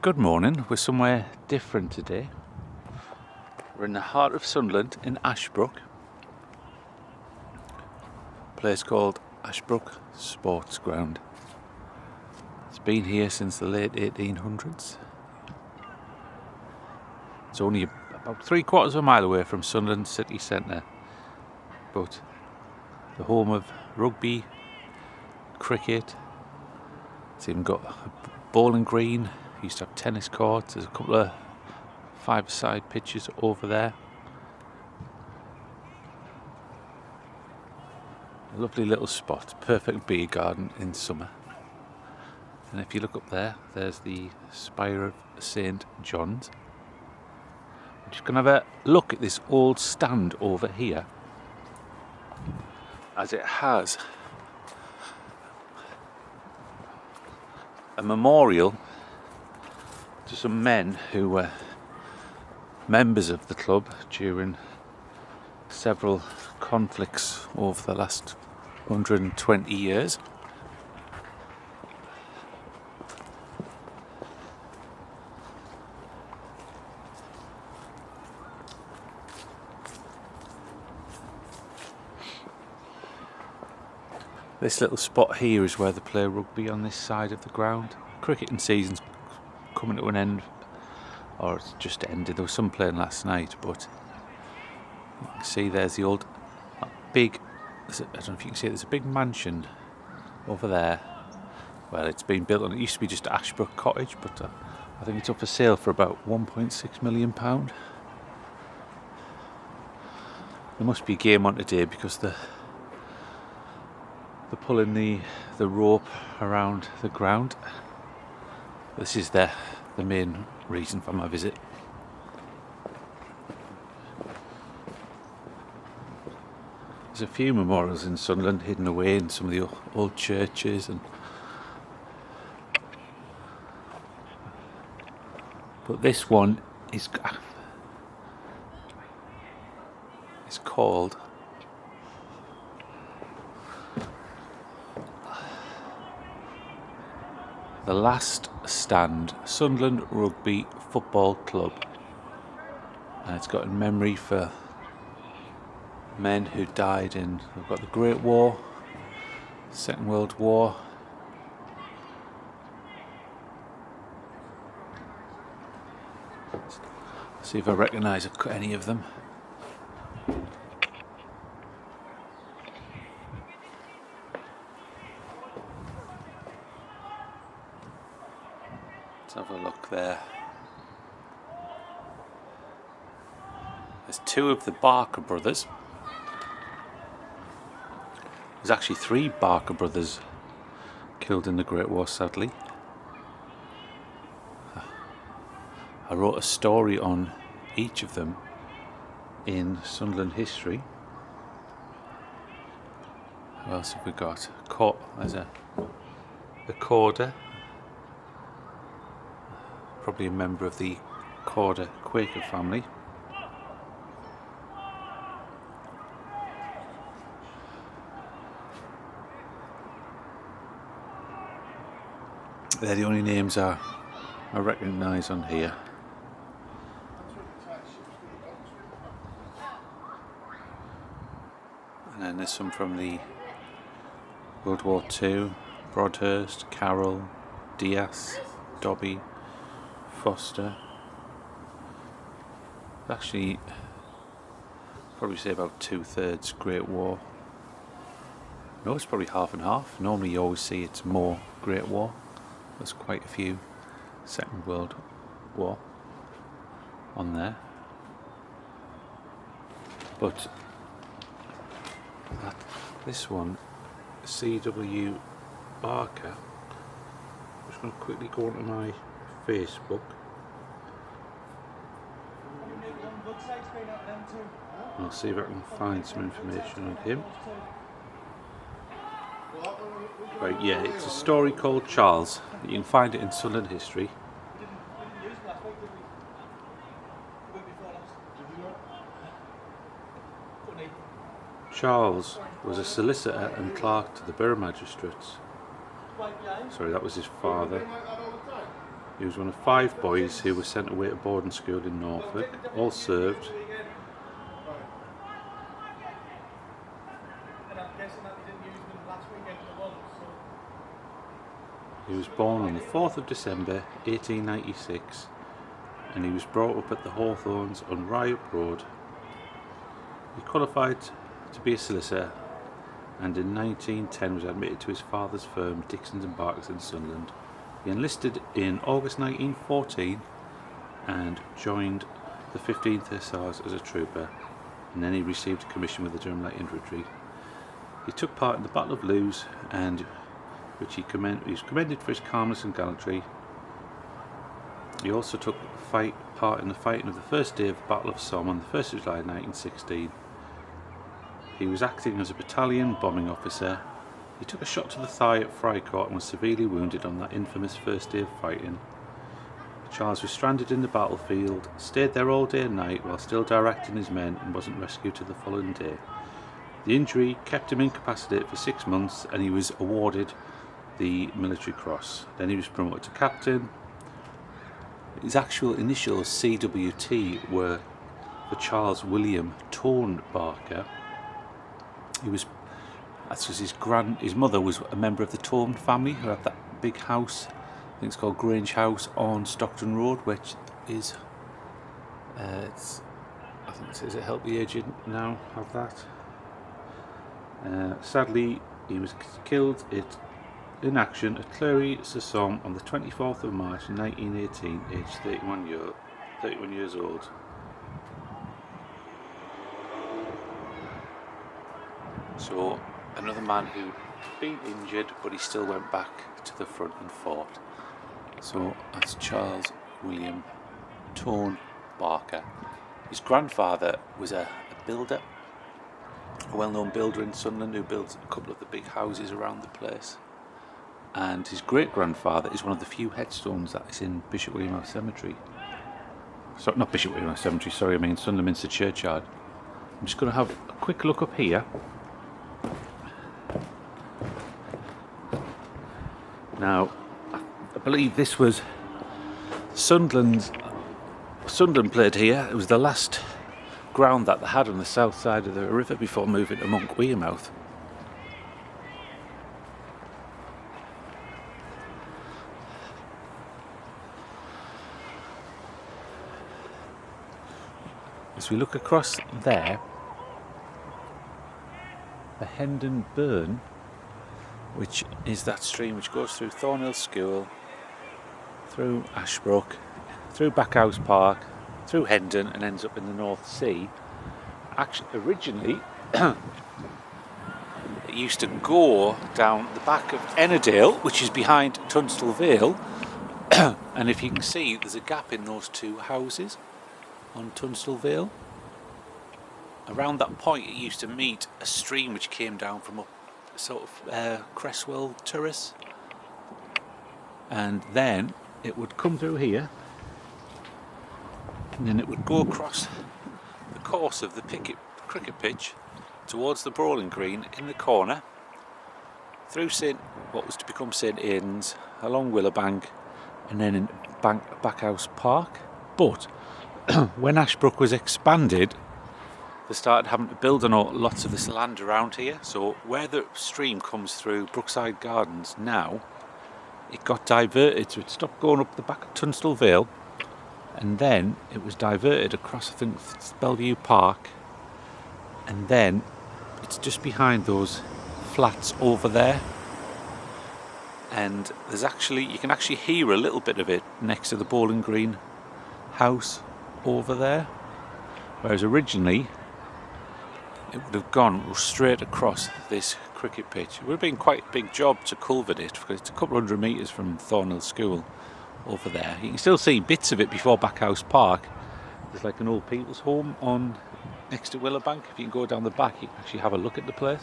Good morning, we're somewhere different today. We're in the heart of Sunderland in Ashbrooke. A place called Ashbrooke Sports Ground. It's been here since the late 1800s. It's only about 3/4 of a mile away from Sunderland city centre, but the home of rugby, cricket. It's even got a bowling green. Used to have tennis courts. There's a couple of five-side pitches over there. A lovely little spot, perfect beer garden in summer. And if you look up there, there's the spire of St. John's. I'm just going to have a look at this old stand over here, as it has a memorial to some men who were members of the club during several conflicts over the last 120 years. This little spot here is where they play rugby on this side of the ground. Cricketing season's coming to an end, or it's just ended. There was some playing last night, but you can see there's the old big, I don't know if you can see it, there's a big mansion over there. Well, it's been built on, it used to be just Ashbrooke Cottage, but I think it's up for sale for about £1.6 million. There must be a game on today because they're pulling the rope around the ground. This is the main reason for my visit. There's a few memorials in Sunderland hidden away in some of the old churches, but this one is called The Last Stand, Sunderland Rugby Football Club. And it's got in memory for men who died in, we've got the Great War, Second World War. See if I recognise any of them. Have a look there. There's two of the Barker brothers. There's actually 3 Barker brothers killed in the Great War, sadly. I wrote a story on each of them in Sunderland history. Who else have we got? There's a Corder. Probably a member of the Corder Quaker family. They're the only names I recognise on here. And then there's some from the World War II, Broadhurst, Carroll, Diaz, Dobby, Foster. Actually, probably say about 2/3 Great War. No, it's probably half and half. Normally you always see it's more Great War. There's quite a few Second World War on there. But this one, C.W. Barker, I'm just going to quickly go onto my Facebook. I'll see if I can find some information on him. Right, yeah, it's a story called Charles. You can find it in Sunderland history. Charles was a solicitor and clerk to the borough magistrates. Sorry, that was his father. He was one of 5 boys who were sent away to boarding school in Norfolk, all served. He was born on the 4th of December 1896 and he was brought up at the Hawthorns on Ryhope Road. He qualified to be a solicitor and in 1910 was admitted to his father's firm Dixons and Barkers in Sunderland. He enlisted in August 1914 and joined the 15th Hussars as a trooper, and then he received a commission with the German Light Infantry. He took part in the Battle of Loos, and which he was commended for his calmness and gallantry. He also took part in the fighting of the first day of the Battle of Somme on the 1st of July 1916. He was acting as a battalion bombing officer. He took a shot to the thigh at Fricourt and was severely wounded on that infamous first day of fighting. Charles was stranded in the battlefield, stayed there all day and night while still directing his men, and wasn't rescued till the following day. The injury kept him incapacitated for 6 months and he was awarded the Military Cross. Then he was promoted to captain. His actual initials, CWT, were for Charles William Tone Barker. His mother was a member of the Tone family who had that big house, I think it's called Grange House on Stockton Road, which is, I think it says it helped the aged now have that. Sadly, he was killed in action at Clery-sur-Somme on the 24th of March 1918, aged 31 years old. So, another man who'd been injured, but he still went back to the front and fought. So, that's Charles William Tone Barker. His grandfather was a builder, a well-known builder in Sunderland who built a couple of the big houses around the place. And his great-grandfather is one of the few headstones that is in Bishop William House Cemetery. Sorry, not Bishop William House Cemetery, sorry, I mean Sunderminster Churchyard. I'm just going to have a quick look up here. Now, I believe this was Sunderland played here. It was the last ground that they had on the south side of the river before moving to Monk Wearmouth. As we look across there, the Hendon Burn, which is that stream which goes through Thornhill School, through Ashbrooke, through Backhouse Park, through Hendon and ends up in the North Sea. Actually, originally it used to go down the back of Ennerdale, which is behind Tunstall Vale, and if you can see there's a gap in those two houses on Tunstall Vale. Around that point it used to meet a stream which came down from up sort of Cresswell Terrace, and then it would come through here and then it would go across the course of the cricket pitch towards the bowling green in the corner, through what was to become St Aidan's, along Willowbank, and then in Backhouse Park. But when Ashbrooke was expanded, they started having to build on lots of this land around here. So where the stream comes through Brookside Gardens now, it got diverted. So it stopped going up the back of Tunstall Vale, and then it was diverted across, I think, Bellevue Park, and then it's just behind those flats over there. And you can actually hear a little bit of it next to the Bowling Green house over there. Whereas originally it would have gone straight across this cricket pitch. It would have been quite a big job to culvert it, because it's a couple 100 metres from Thornhill School over there. You can still see bits of it before Backhouse Park. There's like an old people's home on next to Willowbank. If you can go down the back, you can actually have a look at the place.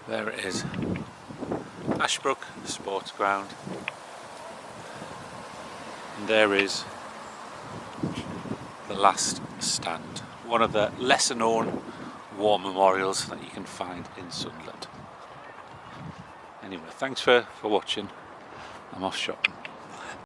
There it is, Ashbrooke Sports Ground. And there is the Last Stand, one of the lesser known war memorials that you can find in Sunderland. Anyway, thanks for watching. I'm off shopping.